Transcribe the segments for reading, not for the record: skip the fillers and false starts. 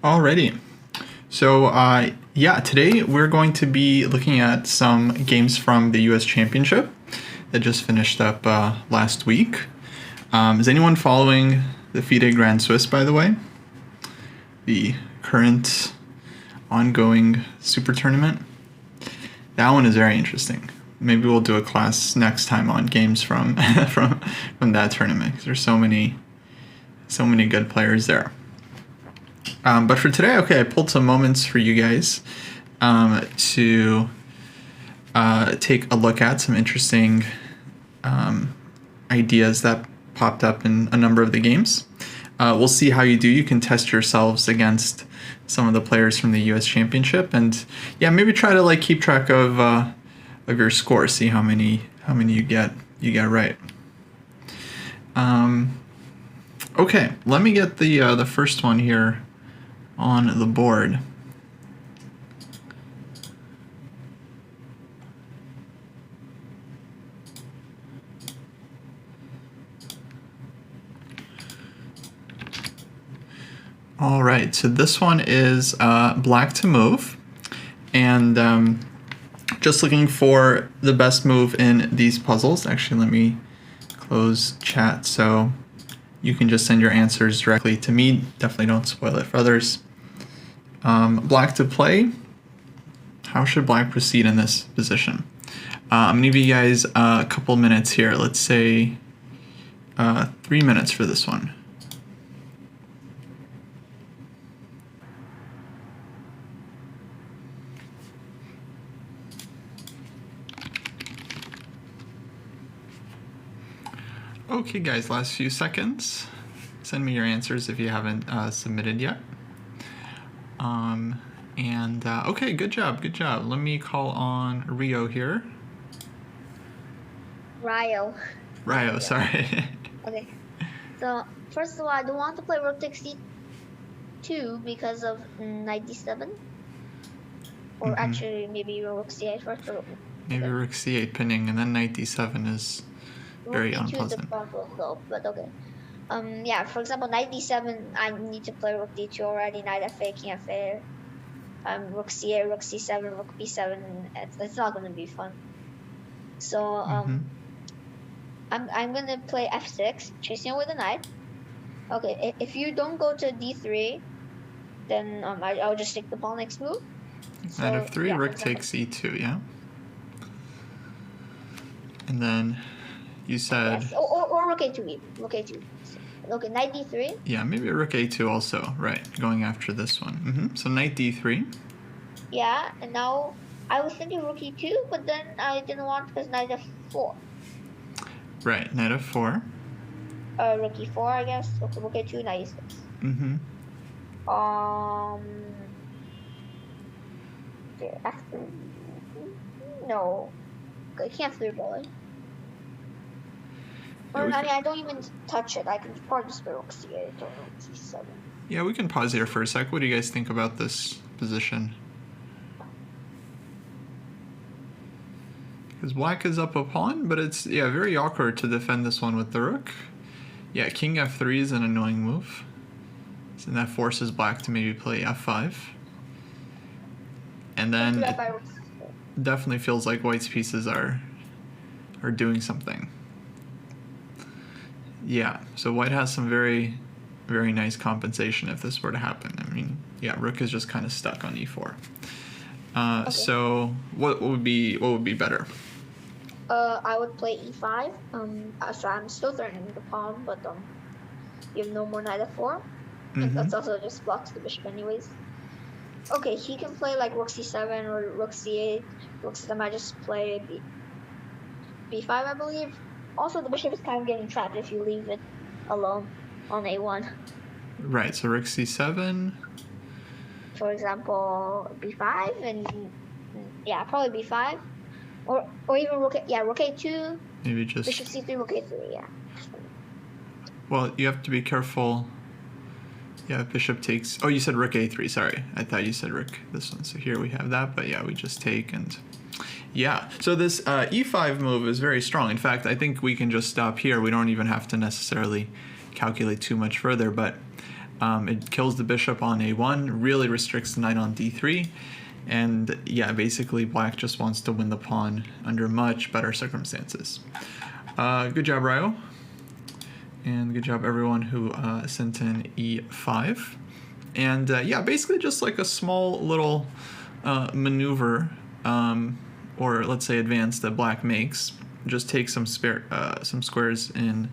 Alrighty. So, yeah, today we're going to be looking at some games from the US Championship that just finished up last week. Is anyone following the FIDE Grand Swiss, by the way? The current ongoing super tournament? That one is very interesting. Maybe we'll do a class next time on games from from that tournament, because there's so many good players there. But for today, okay, I pulled some moments for you guys to take a look at some interesting ideas that popped up in a number of the games. We'll see how you do. You can test yourselves against some of the players from the U.S. Championship, and yeah, maybe try to keep track of your score. See how many you get right. Okay, let me get the first one here on the board. All right, so this one is black to move, and just looking for the best move in these puzzles. Actually, let me close chat so you can just send your answers directly to me. Definitely don't spoil it for others. Black to play. How should black proceed in this position? I'm gonna give you guys a couple minutes here. Let's say 3 minutes for this one. Okay, guys, last few seconds. Send me your answers if you haven't submitted yet. Okay, good job. Let me call on Rio here. Rio, sorry. Okay. So, first of all, I don't want to play rook takes c2 because of knight d7. Or actually, maybe rook c8 first. Or, maybe rook c8 pinning, and then knight d7 is very unpleasant. Though, but okay. Yeah, for example, knight d7, I need to play rook d2 already, knight f8, king f8, rook c8, rook c7, rook b7, it's not going to be fun. So, I'm going to play f6, chasing with the knight. Okay, if you don't go to d3, then I'll just take the pawn next move. So, knight f3, yeah, rook takes e2, yeah? And then you said... Yes. Or rook a2, rook a2. Okay, knight d3. Yeah, maybe rook a2 also, right, going after this one. So knight d3. Yeah, and now I was thinking rook e2, but then I didn't want because knight f4. Right, knight f4. Rook e4, I guess. Okay, rook a2, knight e6. Okay, after... No. I can't f3 bullet. Or, I mean, I don't even touch it. I can probably just go rook c8 or rook c7. Yeah, we can pause here for a sec. What do you guys think about this position? Because black is up a pawn, but it's, yeah, very awkward to defend this one with the rook. Yeah, king f3 is an annoying move. So that forces black to maybe play f5. And then it definitely feels like white's pieces are doing something. Yeah, so white has some very, very nice compensation if this were to happen. I mean, yeah, rook is just kind of stuck on e4. Okay. So what would be better? I would play e5. So I'm still threatening the pawn, but you have no more knight f4. And that's also just blocks the bishop anyways. Okay, he can play like rook c7 or rook c8. Rook c7, I just play b5, I believe. Also, the bishop is kind of getting trapped if you leave it alone on a1. Right, so rook c7. For example, b5, and yeah, probably b5. Or even rook a2. Maybe just... bishop c3, rook a3, yeah. Well, you have to be careful. Yeah, bishop takes... Oh, you said rook a3, sorry. I thought you said rook this one. So here we have that, but yeah, we just take and... Yeah, so this e5 move is very strong. In fact, I think we can just stop here. We don't even have to necessarily calculate too much further, but It kills the bishop on a1, really restricts the knight on d3, and yeah, basically black just wants to win the pawn under much better circumstances. Good job, Ryo. And good job everyone who sent in e5. And yeah, basically just like a small little maneuver, or let's say advance that black makes. Just take some squares in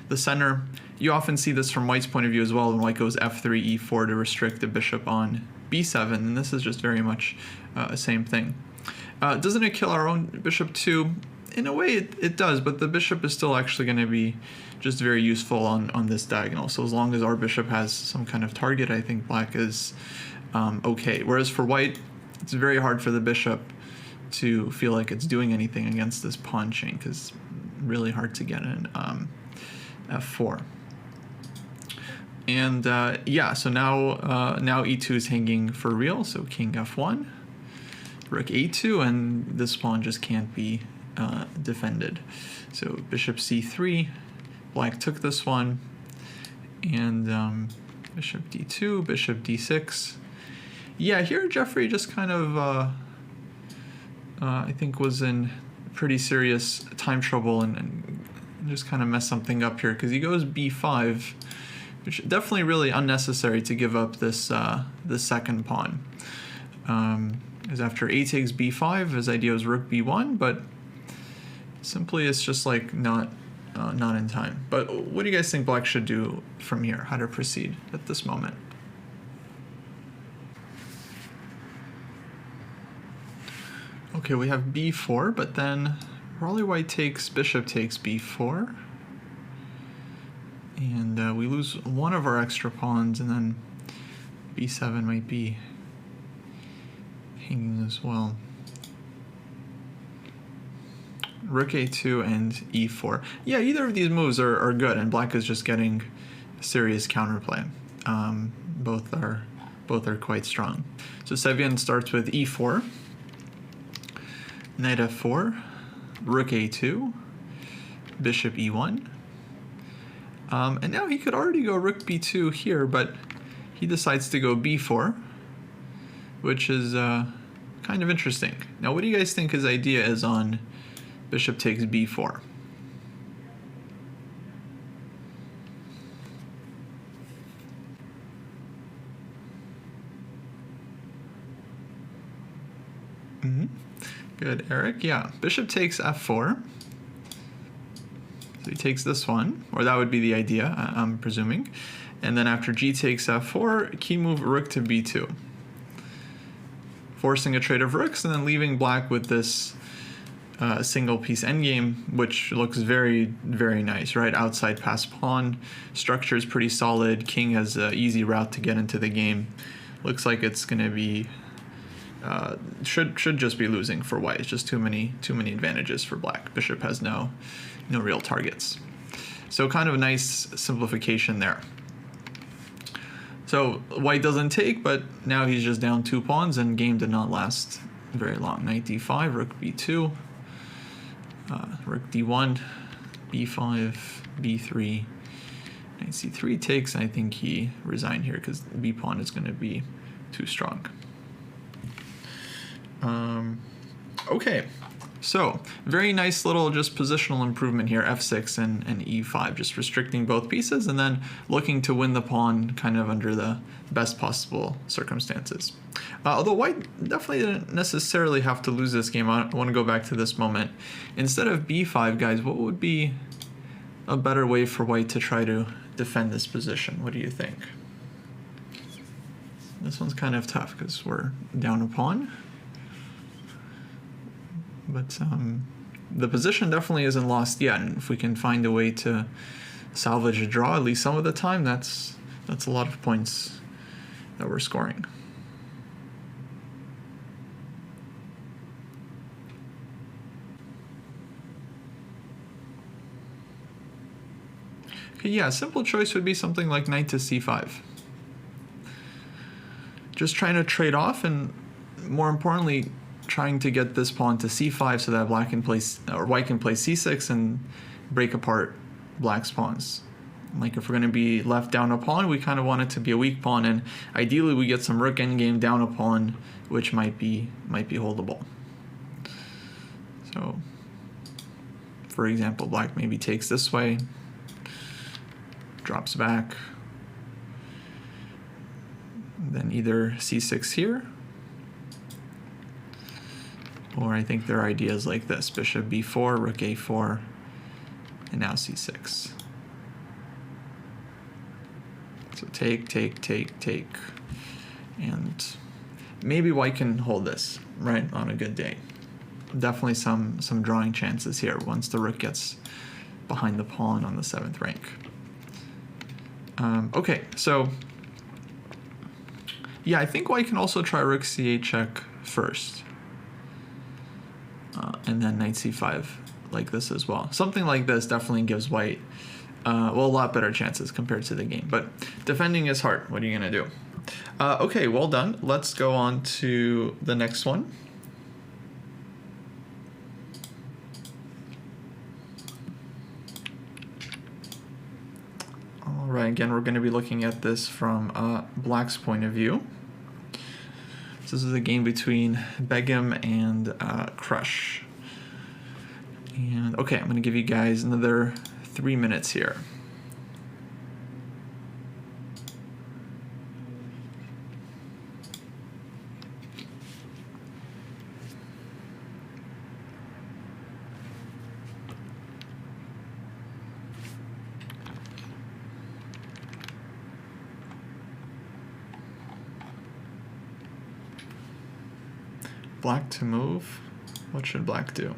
the center. You often see this from white's point of view as well, when white goes f3, e4 to restrict the bishop on b7, and this is just very much the same thing. Doesn't it kill our own bishop too? In a way it does, but the bishop is still actually going to be just very useful on this diagonal. So as long as our bishop has some kind of target, I think black is okay. Whereas for white, it's very hard for the bishop to feel like it's doing anything against this pawn chain, because really hard to get in f4. And yeah, so now e2 is hanging for real. So king f1, rook a2, and this pawn just can't be defended. So bishop c3, black took this one, and bishop d2, bishop d6. Yeah, here Jeffrey just kind of I think was in pretty serious time trouble and just kind of messed something up here, because he goes b5, which is definitely really unnecessary to give up this this second pawn. Because after a takes b5, his idea was rook b1, but simply it's just like not in time. But what do you guys think black should do from here? How to proceed at this moment? Okay, we have b4, but then probably white takes, bishop takes b4. And we lose one of our extra pawns, and then b7 might be hanging as well. Rook a2 and e4. Yeah, either of these moves are good, and black is just getting serious counterplay. Both are quite strong. So Sevian starts with e4, knight f4, rook a2, bishop e1. And now he could already go rook b2 here, but he decides to go b4, which is kind of interesting. Now, what do you guys think his idea is on bishop takes b4? Good, Eric. Yeah, bishop takes f4. So he takes this one, or that would be the idea, I'm presuming. And then after g takes f4, key move rook to b2. Forcing a trade of rooks, and then leaving black with this single piece endgame, which looks very, very nice, right? Outside pass pawn, structure is pretty solid, king has an easy route to get into the game. Looks like it's going to be, should just be losing for white. It's just too many advantages for black. Bishop has no real targets. So kind of a nice simplification there. So white doesn't take, but now he's just down 2 pawns, and game did not last very long. Knight d5, rook b2, rook d1, b5, b3, knight c3 takes. I think he resigned here because b pawn is going to be too strong. Okay, so very nice little just positional improvement here, f6 and e5, just restricting both pieces and then looking to win the pawn kind of under the best possible circumstances. Although white definitely didn't necessarily have to lose this game. I want to go back to this moment. Instead of b5, guys, what would be a better way for white to try to defend this position? What do you think? This one's kind of tough because we're down a pawn. But the position definitely isn't lost yet, and if we can find a way to salvage a draw at least some of the time, that's a lot of points that we're scoring. Okay, yeah, a simple choice would be something like knight to c5. Just trying to trade off, and more importantly, trying to get this pawn to c5 so that white can play c6 and break apart black's pawns. Like if we're going to be left down a pawn, we kind of want it to be a weak pawn, and ideally we get some rook endgame down a pawn, which might be holdable. So, for example, black maybe takes this way, drops back, then either c6 here, or I think their idea is like this: bishop b4, rook a4, and now c6. So take, and maybe white can hold this, right, on a good day. Definitely some drawing chances here once the rook gets behind the pawn on the 7th rank. Okay, so yeah, I think white can also try rook c8 check first, and then knight c5 like this as well. Something like this definitely gives white well, a lot better chances compared to the game, but defending is hard. What are you gonna do? Okay, well done. Let's go on to the next one. All right, again, we're gonna be looking at this from black's point of view. So this is a game between Begum and Crush. And okay, I'm gonna give you guys another 3 minutes here. Black to move. What should black do?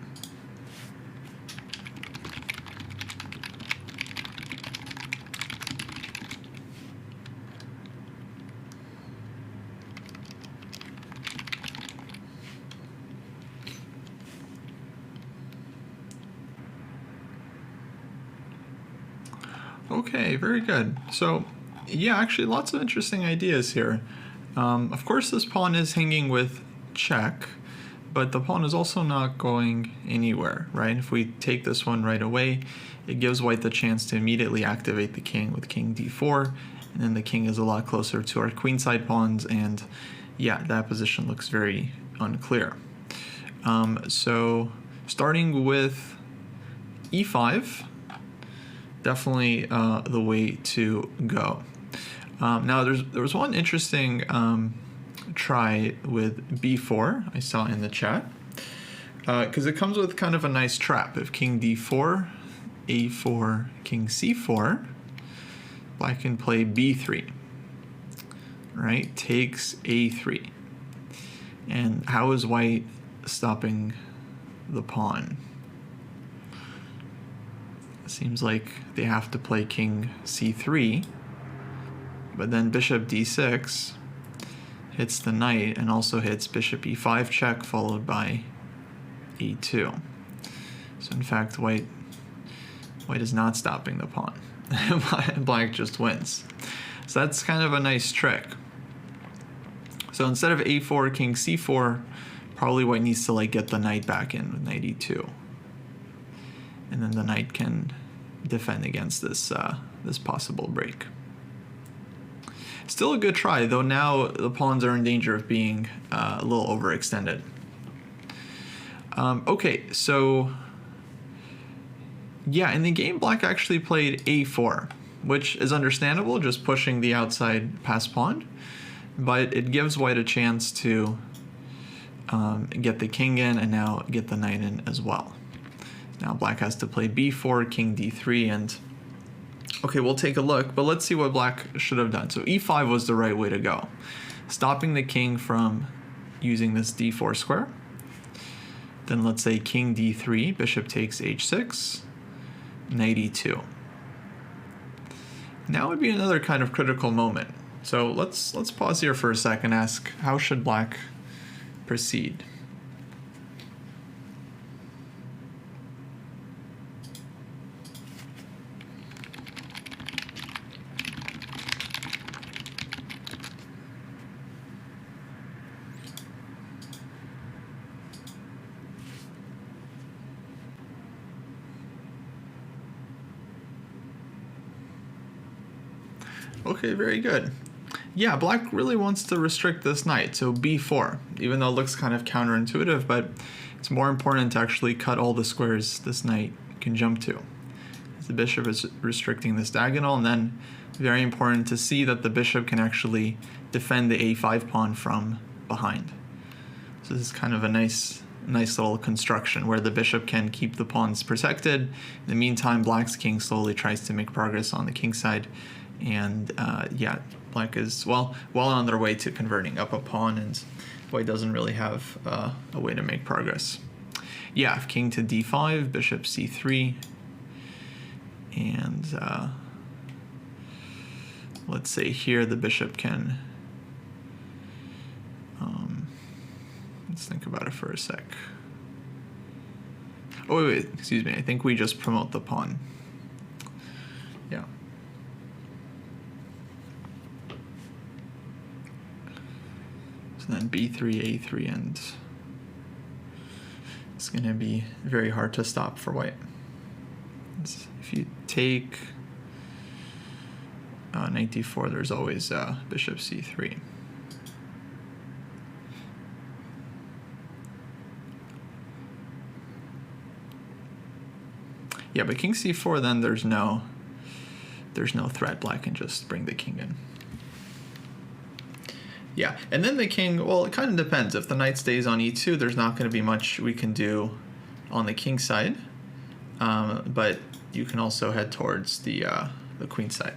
Okay, very good. So, yeah, actually lots of interesting ideas here. Of course, this pawn is hanging with check, but the pawn is also not going anywhere, right? If we take this one right away, it gives white the chance to immediately activate the king with king d4, and then the king is a lot closer to our queenside pawns, and yeah, that position looks very unclear. So starting with e5, definitely the way to go. Now there was one interesting try with b4 I saw in the chat, because it comes with kind of a nice trap. If king d4, a4, king c4, black can play b3, right? Takes a3. And how is white stopping the pawn? It seems like they have to play king c3, but then bishop d6 hits the knight and also hits bishop e5 check, followed by e2. So in fact, white is not stopping the pawn. Black just wins. So that's kind of a nice trick. So instead of a4, king c4, probably white needs to like get the knight back in with knight e2, and then the knight can defend against this this possible break. Still a good try, though now the pawns are in danger of being a little overextended. Okay, so yeah, in the game, black actually played a4, which is understandable, just pushing the outside pass pawn, but it gives white a chance to get the king in and now get the knight in as well. Now black has to play b4, king d3, and okay, we'll take a look, but let's see what black should have done. So e5 was the right way to go, stopping the king from using this d4 square. Then let's say king d3, bishop takes h6, knight e2. Now would be another kind of critical moment. So let's pause here for a sec and ask, how should black proceed? Okay, very good. Yeah, black really wants to restrict this knight, so b4, even though it looks kind of counterintuitive, but it's more important to actually cut all the squares this knight can jump to. The bishop is restricting this diagonal, and then very important to see that the bishop can actually defend the a5 pawn from behind. So this is kind of a nice little construction where the bishop can keep the pawns protected. In the meantime, black's king slowly tries to make progress on the king side, and yeah, black is well on their way to converting up a pawn, and white doesn't really have a way to make progress. Yeah, if king to d5, bishop c3, and let's say here the bishop can, let's think about it for a sec. Oh wait, excuse me, I think we just promote the pawn. Yeah. So then b3, a3, and it's going to be very hard to stop for white. If you take knight d4, there's always bishop c3. Yeah, but king c4, then there's no threat. Black can just bring the king in. Yeah, and then the king, well, it kind of depends. If the knight stays on e2, there's not going to be much we can do on the king side. But you can also head towards the queen side.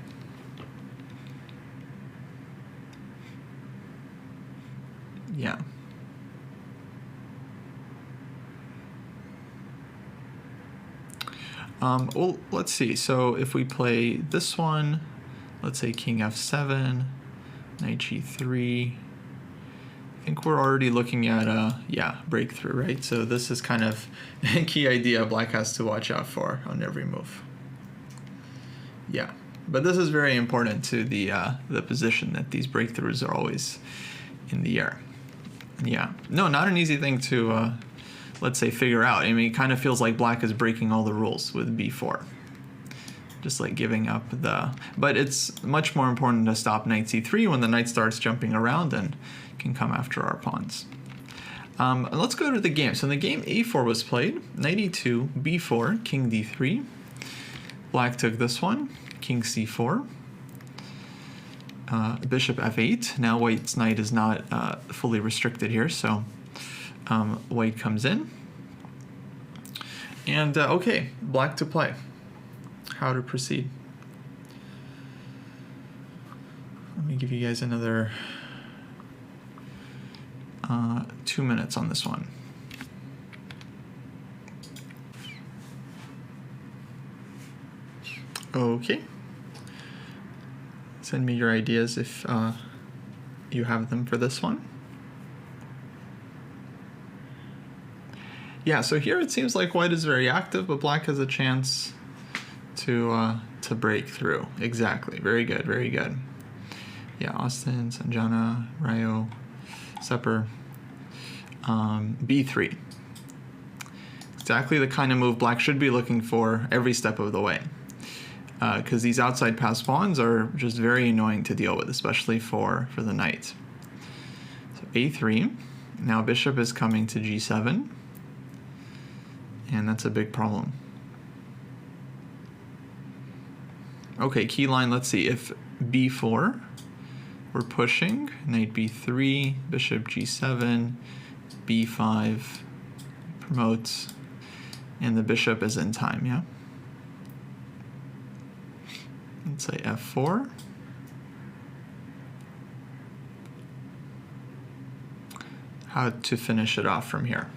Yeah. Well, let's see. So if we play this one, let's say king f7, knight g3, I think we're already looking at a breakthrough, right? So this is kind of a key idea black has to watch out for on every move. Yeah, but this is very important to the position, that these breakthroughs are always in the air. Yeah, no, not an easy thing to let's say figure out. I mean, it kind of feels like black is breaking all the rules with b4. Just like giving up the... But it's much more important to stop knight c3 when the knight starts jumping around and can come after our pawns. Let's go to the game. So in the game, a4 was played, knight e2, b4, king d3. Black took this one, king c4. Bishop f8. Now white's knight is not fully restricted here, so white comes in. And okay, black to play. How to proceed. Let me give you guys another 2 minutes on this one. Okay. Send me your ideas if you have them for this one. Yeah, so here it seems like white is very active, but black has a chance to break through. Exactly. Very good. Very good. Yeah, Austin, Sanjana, Ryo, Sepper. B3. Exactly the kind of move black should be looking for every step of the way. Because these outside pass pawns are just very annoying to deal with, especially for the knight. So a3. Now bishop is coming to g7. And that's a big problem. Okay, key line, let's see. If b4, we're pushing. Knight b3, bishop g7, b5, promotes, and the bishop is in time, yeah? Let's say f4. How to finish it off from here.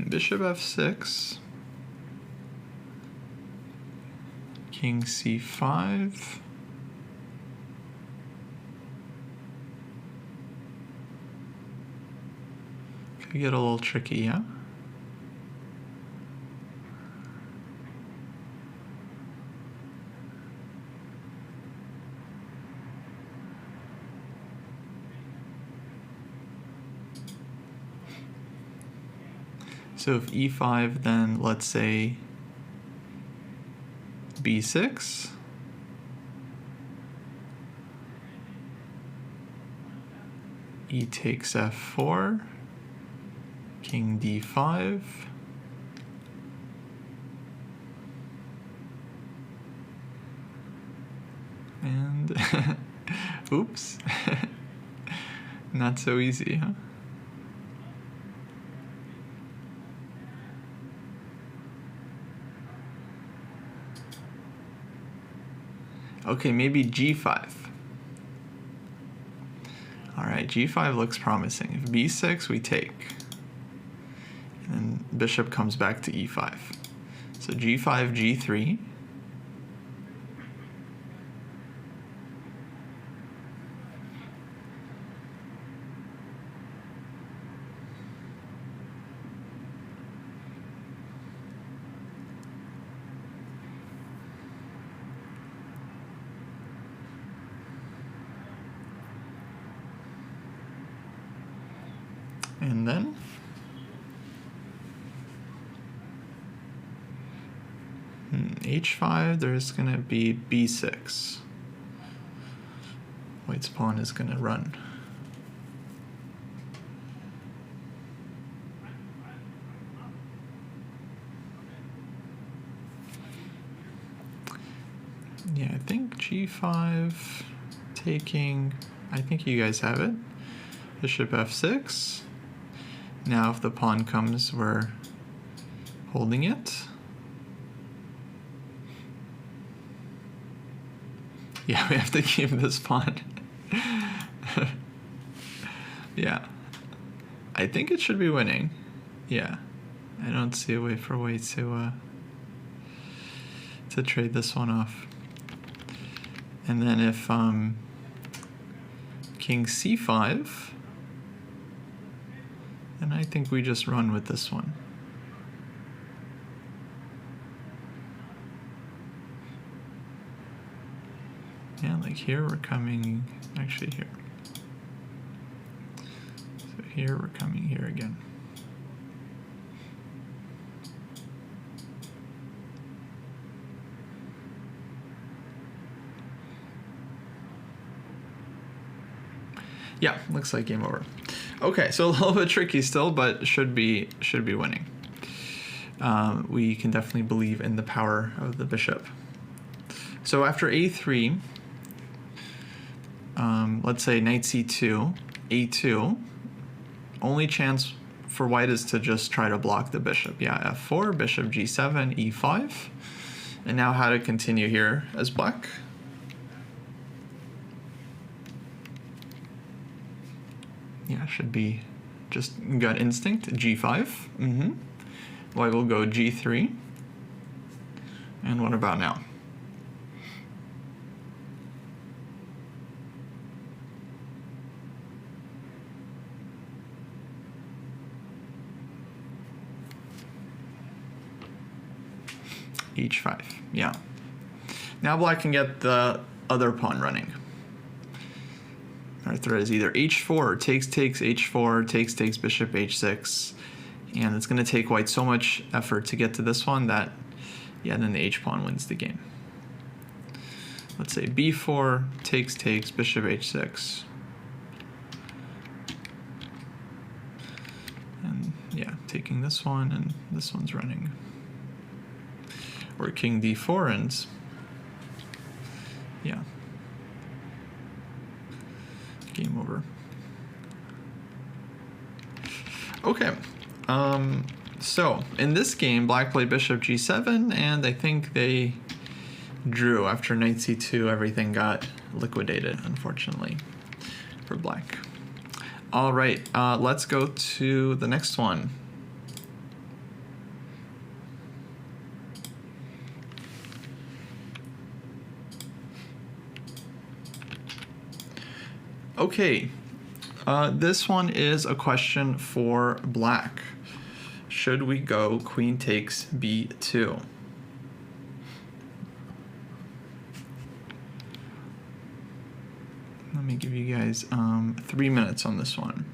Bishop f6, king c5, could get a little tricky, yeah? So if e5, then let's say b6. E takes f4. King d5. And oops. Not so easy, huh? Okay, maybe g5. All right, g5 looks promising. If b6, we take. And then bishop comes back to e5. So g5, g3. And then h5, there's going to be b6. White's pawn is going to run. Yeah, I think g5 taking, I think you guys have it. Bishop f6. Now if the pawn comes, we're holding it. Yeah, we have to keep this pawn. Yeah. I think it should be winning. Yeah. I don't see a way for White to trade this one off. And then if king c5, then I think we just run with this one. Yeah, like here we're coming, actually here. So here we're coming here again. Yeah, looks like game over. Okay, so a little bit tricky still, but should be winning. We can definitely believe in the power of the bishop. So after a3, let's say knight c2, a2, only chance for White is to just try to block the bishop. Yeah, f4, bishop g7, e5. And now how to continue here as Black. Yeah, should be just gut instinct, g5. White will go g3. And what about now? h5, yeah. Now Black can get the other pawn running. Our threat is either h4 or takes, h4, takes, bishop h6. And it's going to take White so much effort to get to this one that, yeah, then the h-pawn wins the game. Let's say b4, takes, bishop h6. And yeah, taking this one, and this one's running. Or king d4 ends. Yeah. Game over. Okay. So in this game, Black played bishop g7, and I think they drew. After knight c2, everything got liquidated, unfortunately, for Black. All right, let's go to the next one. Okay, this one is a question for Black. Should we go queen takes b2? Let me give you guys 3 minutes on this one.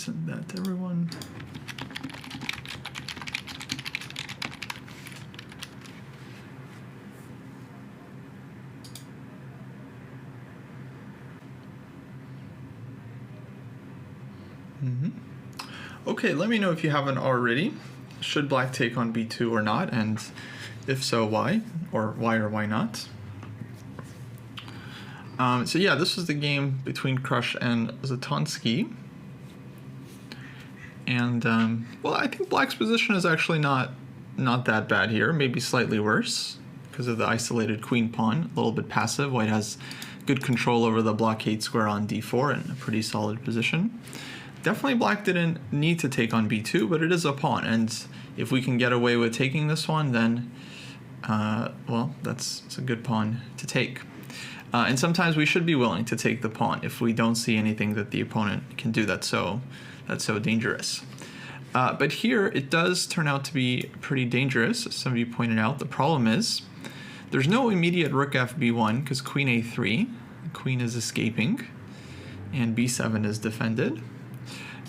send that to everyone. Okay, let me know if you haven't already. Should black take on b2 or not, and if so, why? Or why not? So yeah, this was the game between Krush and Zatonsky. And, well, I think black's position is actually not that bad here. Maybe slightly worse because of the isolated queen pawn. A little bit passive. White has good control over the blockade square on d4 and a pretty solid position. Definitely black didn't need to take on b2, but it is a pawn. And if we can get away with taking this one, then, well, it's a good pawn to take. And sometimes we should be willing to take the pawn if we don't see anything that the opponent can do that's so dangerous. But here it does turn out to be pretty dangerous, as some of you pointed out. The problem is there's no immediate rook fb1 because queen a3, the queen is escaping, and b7 is defended.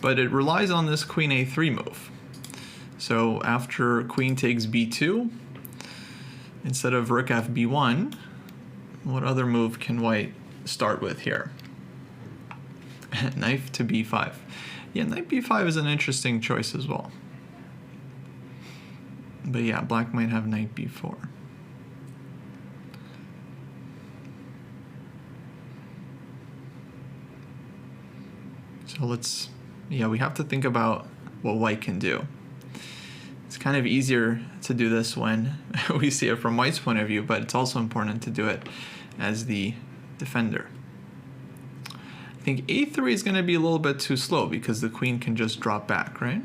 But it relies on this queen a3 move. So after queen takes b2, instead of rook fb1, what other move can white start with here? Knife to b5. Yeah, knight b5 is an interesting choice as well. But yeah, black might have knight b4. So we have to think about what white can do. It's kind of easier to do this when we see it from white's point of view, but it's also important to do it as the defender. I think a3 is going to be a little bit too slow because the queen can just drop back, right?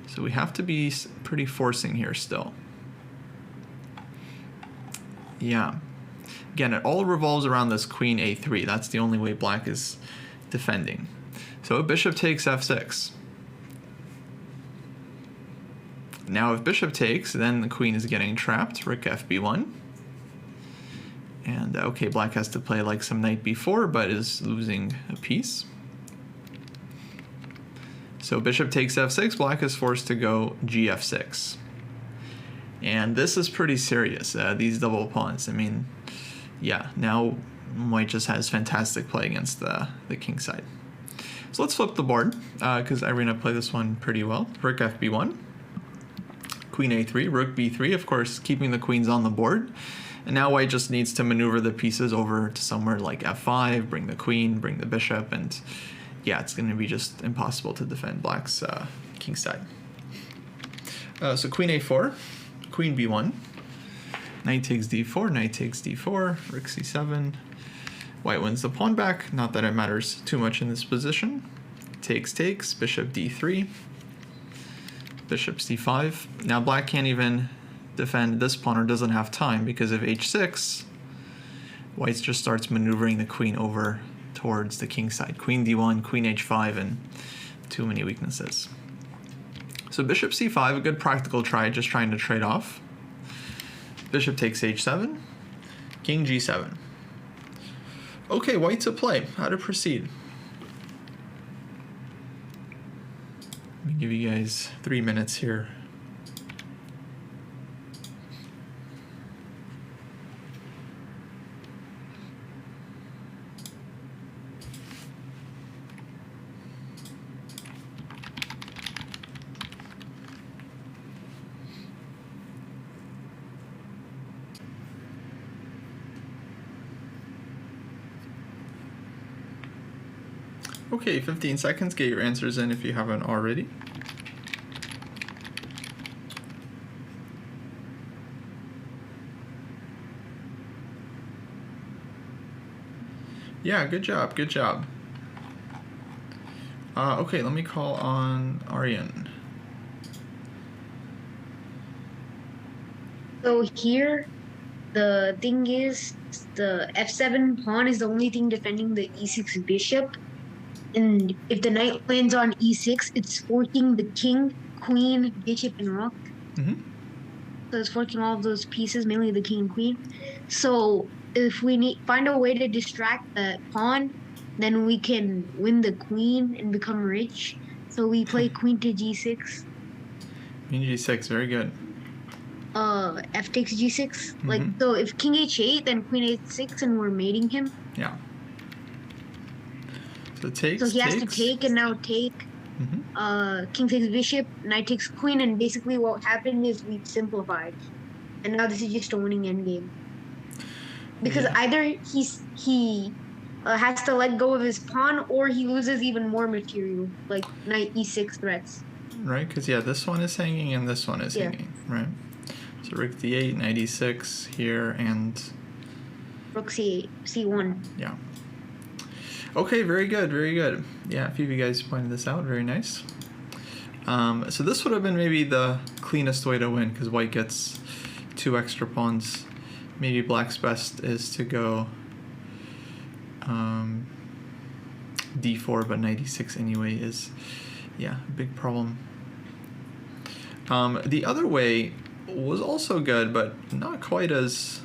So we have to be pretty forcing here still. Yeah. Again, it all revolves around this queen a3. That's the only way black is defending. So bishop takes f6. Now if bishop takes, then the queen is getting trapped, rook fb1. And okay, black has to play like some knight b4, but is losing a piece. So bishop takes f6, black is forced to go gf6. And this is pretty serious, these double pawns. I mean, yeah, now white just has fantastic play against the king side. So let's flip the board, because Irina played this one pretty well. Rook fb1, queen a3, rook b3, of course, keeping the queens on the board. And now white just needs to maneuver the pieces over to somewhere like f5, bring the queen, bring the bishop, and yeah, it's going to be just impossible to defend black's king side. So queen a4, queen b1, knight takes d4, knight takes d4, rook c7. White wins the pawn back, not that it matters too much in this position. Takes, bishop d3, bishop c5. Now black can't even defend this pawn or doesn't have time because of h6, white just starts maneuvering the queen over towards the king side. Queen d1, queen h5, and too many weaknesses. So bishop c5, a good practical try, just trying to trade off. Bishop takes h7, king g7. Okay, white to play. How to proceed? Let me give you guys 3 minutes here. Okay, 15 seconds. Get your answers in if you haven't already. Yeah, good job, good job. Okay, let me call on Aryan. So here, the thing is, the f7 pawn is the only thing defending the e6 bishop. And if the knight lands on e6, it's forking the king, queen, bishop, and rook. Mm-hmm. So it's forking all of those pieces, mainly the king and queen. So if we find a way to distract the pawn, then we can win the queen and become rich. So we play queen to g6. Queen g6, very good. F takes g6. Like, so if king h8, then queen h6, and we're mating him. Yeah. So takes. So he has to take and now take. King takes bishop, knight takes queen, and basically what happened is we've simplified. And now this is just a winning endgame. Because either he has to let go of his pawn, or he loses even more material, like knight e6 threats. Right, because this one is hanging and this one is hanging, right? So rook d8, knight e6 here, and rook c8, c1. Yeah. Okay, very good, very good. Yeah, a few of you guys pointed this out. Very nice. So this would have been maybe the cleanest way to win, because white gets 2 extra pawns. Maybe black's best is to go d4, but knight e6 anyway is, a big problem. The other way was also good, but not quite as,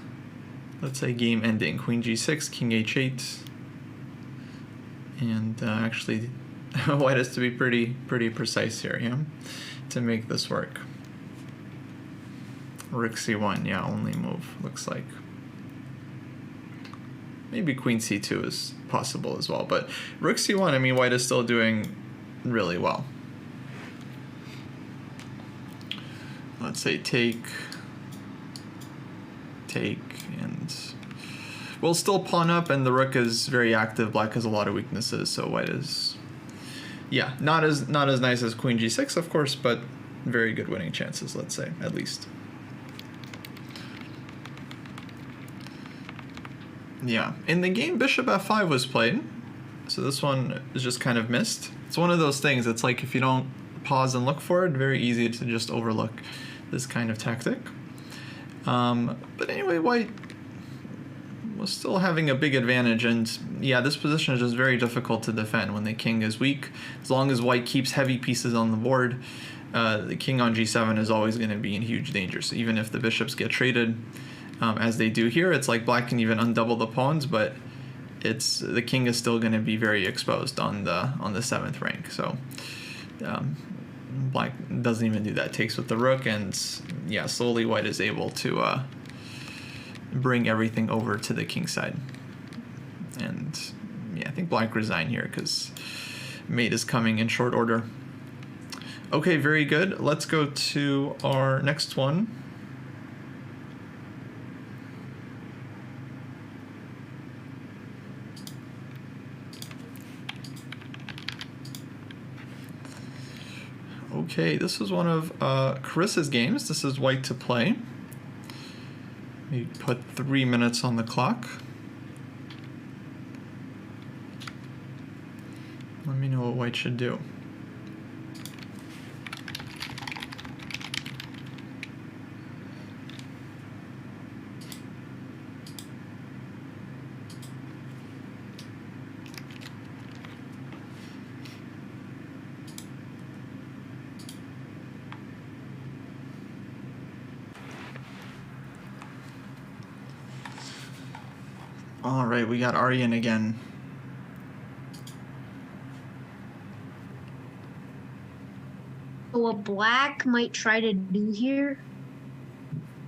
let's say, game ending. Queen g6, king h8, and actually white has to be pretty precise here, to make this work. Rook c1, only move, looks like. Maybe queen c2 is possible as well, but rook c1, I mean, white is still doing really well. Let's say take, and we'll still pawn up, and the rook is very active. Black has a lot of weaknesses, so white is, not as nice as queen g6, of course, but very good winning chances, let's say, at least. Yeah, in the game, bishop f5 was played, so this one is just kind of missed. It's one of those things, it's like if you don't pause and look for it, very easy to just overlook this kind of tactic. But anyway, white was still having a big advantage, and this position is just very difficult to defend when the king is weak. As long as white keeps heavy pieces on the board, the king on g7 is always going to be in huge danger. So even if the bishops get traded, as they do here, it's like black can even undouble the pawns, but the king is still going to be very exposed on the 7th rank. So black doesn't even do that. Takes with the rook, and slowly white is able to bring everything over to the king side. And I think black resigned here because mate is coming in short order. Okay, very good. Let's go to our next one. Okay, this is one of Carissa's games. This is white to play. We put 3 minutes on the clock. Let me know what white should do. All right, we got Aryan again. So what black might try to do here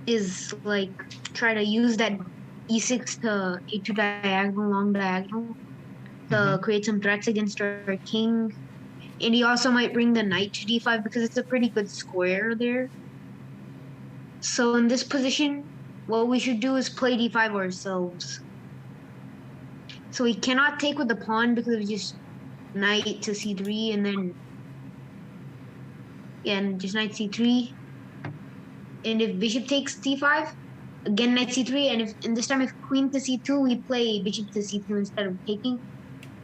is like try to use that e6 to a2 diagonal, long diagonal, to create some threats against our king. And he also might bring the knight to d5 because it's a pretty good square there. So in this position, what we should do is play d5 ourselves. So we cannot take with the pawn because of just knight to c3, and then and just knight c3. And if bishop takes d5, again knight c3, and this time if queen to c2, we play bishop to c2 instead of taking.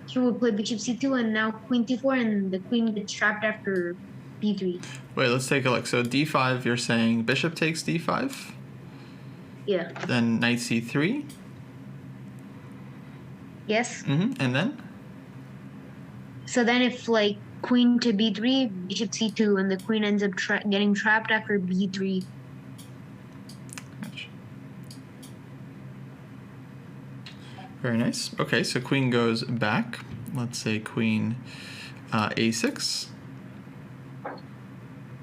Here we'll play bishop c2, and now queen t4, and the queen gets trapped after b3. Wait, let's take a look. So d5, you're saying bishop takes d5? Yeah. Then knight c3? Yes. And then? So then if like queen to b3, bishop c2, and the queen ends up getting trapped after b3. Gotcha. Very nice. Okay, so queen goes back. Let's say queen a6.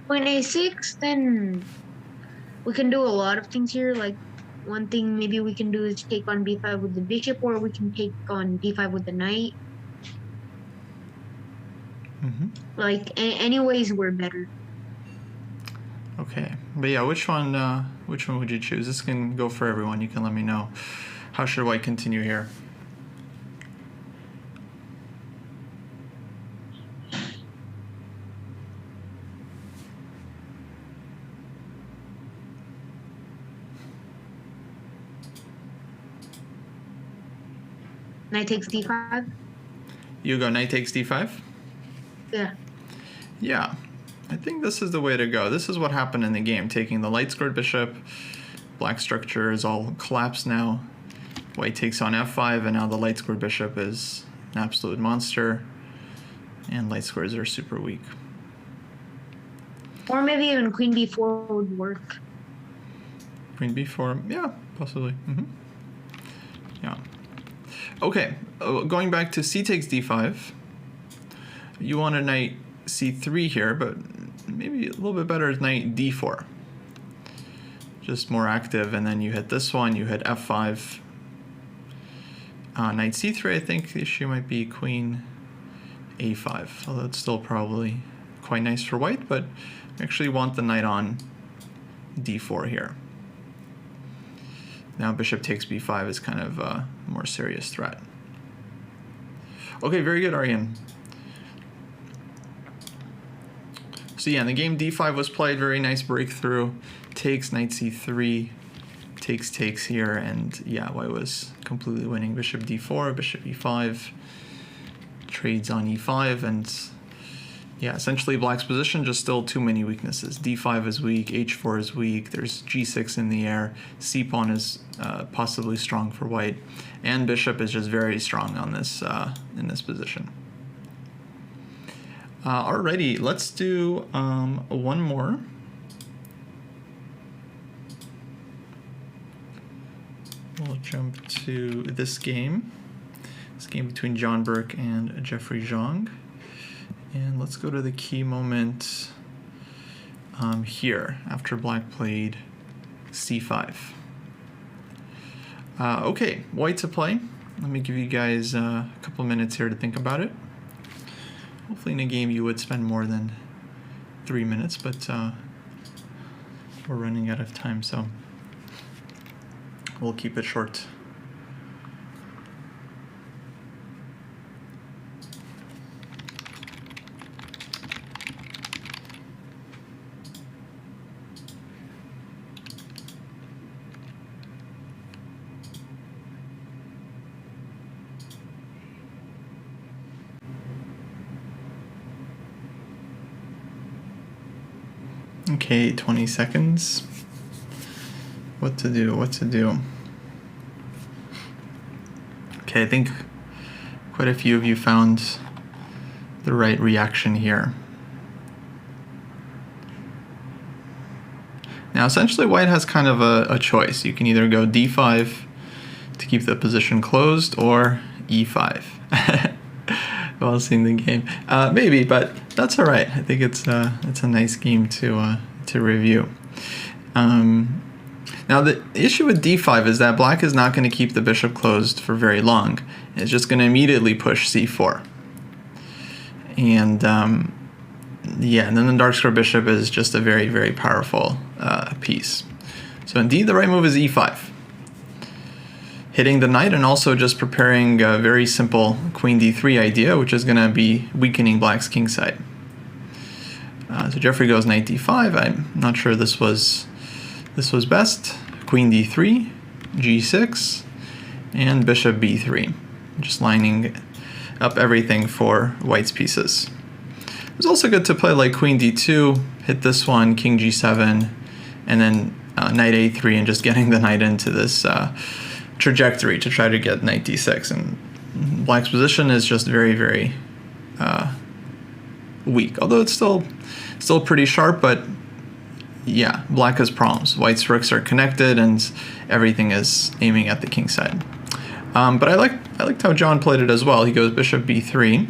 Queen a6, then we can do a lot of things here. Like one thing maybe we can do is take on b5 with the bishop, or we can take on d5 with the knight. Like any ways we're better. Okay, but yeah, which one would you choose? This can go for everyone. You can let me know. How should white continue here? Knight takes d5. You go knight takes d5? Yeah. Yeah, I think this is the way to go. This is what happened in the game, taking the light squared bishop. Black structure is all collapsed now. White takes on f5, and now the light squared bishop is an absolute monster. And light squares are super weak. Or maybe even queen b4 would work. Queen b4, yeah, possibly. Yeah. Okay, going back to c takes d5. You want a knight c3 here, but maybe a little bit better is knight d4. Just more active, and then you hit this one, you hit f5. Knight c3, I think the issue might be queen a5, although it's still probably quite nice for white, but I actually want the knight on d4 here. Now bishop takes b5 is kind of a more serious threat. Okay, very good, Aryan. So yeah, in the game d5 was played, very nice breakthrough. Takes, knight c3, takes here, and yeah, white was completely winning. Bishop d4, bishop e5, trades on e5, and yeah, essentially black's position, just still too many weaknesses. d5 is weak, h4 is weak, there's g6 in the air, c-pawn is possibly strong for white, and bishop is just very strong on this in this position. Alrighty, let's do one more. We'll jump to this game. This game between John Burke and Jeffrey Zhang. And let's go to the key moment here, after black played c5. Okay, white to play. Let me give you guys a couple minutes here to think about it. Hopefully in a game you would spend more than 3 minutes, but we're running out of time, so we'll keep it short. Okay, 20 seconds. What to do? Okay, I think quite a few of you found the right reaction here. Now, essentially, white has kind of a choice. You can either go d5 to keep the position closed, or e5. While seeing the game, maybe, but that's all right. I think it's a nice game to review. Now the issue with d5 is that black is not going to keep the bishop closed for very long. It's just going to immediately push c4, and yeah, and then the dark square bishop is just a very, very powerful piece. So indeed, the right move is e5. Hitting the knight and also just preparing a very simple queen d3 idea, which is going to be weakening black's king side. So Jeffrey goes knight d5. I'm not sure this was best. Queen d3, g6, and bishop b3. Just lining up everything for white's pieces. It's also good to play like queen d2, hit this one, king g7, and then knight a3, and just getting the knight into this trajectory to try to get knight d6. And black's position is just very, very weak, although it's still pretty sharp. But yeah, black has problems. White's rooks are connected and everything is aiming at the king side. But I liked how John played it as well. He goes bishop b3,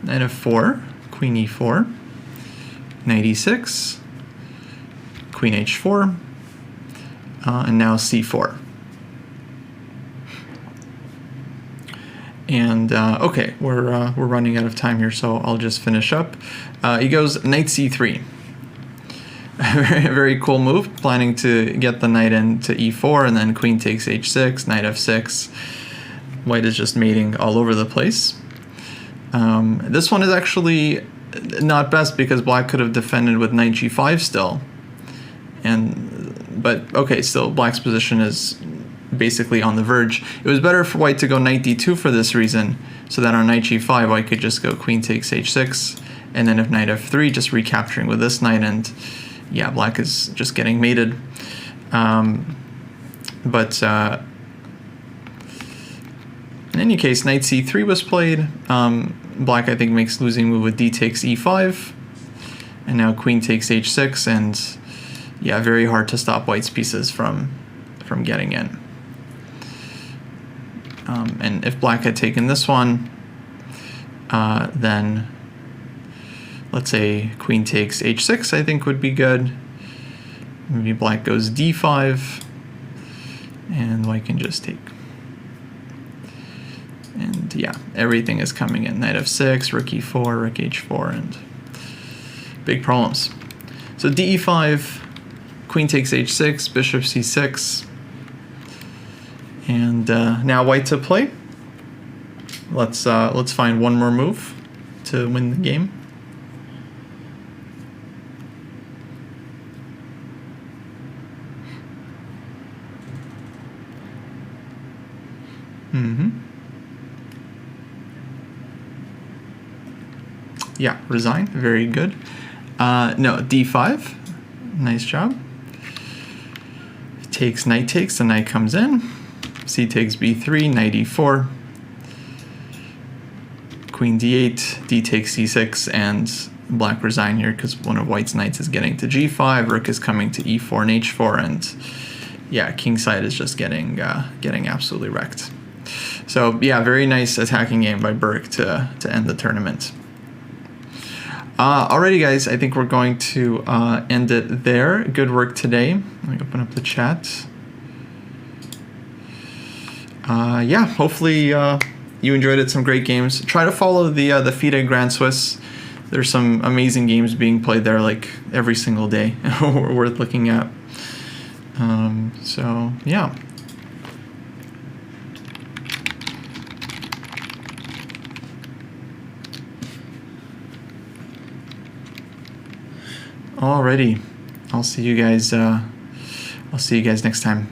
knight f4, queen e4, knight e6, queen h4, and now c4. And okay, we're running out of time here, so I'll just finish up. He goes knight c3. Very cool move, planning to get the knight into e4, and then queen takes h6, knight f6. White is just mating all over the place. This one is actually not best because black could have defended with knight g5 still. But okay, still black's position is basically on the verge. It was better for white to go knight d2 for this reason, so that on knight g5 white could just go queen takes h6, and then if knight f3, just recapturing with this knight, and yeah, black is just getting mated. But in any case, knight c3 was played. Black, I think, makes losing move with d takes e5, and now queen takes h6, and yeah, very hard to stop white's pieces from getting in. And if black had taken this one, then let's say queen takes h6, I think would be good. Maybe black goes d5, and white can just take. And yeah, everything is coming in. Knight f6, rook e4, rook h4, and big problems. So d e5, queen takes h6, bishop c6. And now white to play. Let's find one more move to win the game. Yeah, resign. Very good. No, d5. Nice job. Takes, knight takes, the knight comes in. C takes b3, knight e4. Queen d8, d takes c6, and black resign here because one of white's knights is getting to g5. Rook is coming to e4 and h4, and yeah, kingside is just getting absolutely wrecked. So yeah, very nice attacking game by Berg to end the tournament. Alrighty guys, I think we're going to end it there. Good work today. Let me open up the chat. Yeah, hopefully you enjoyed it. Some great games. Try to follow the FIDE Grand Swiss. There's some amazing games being played there like every single day. Worth looking at. So yeah. Alrighty, I'll see you guys next time.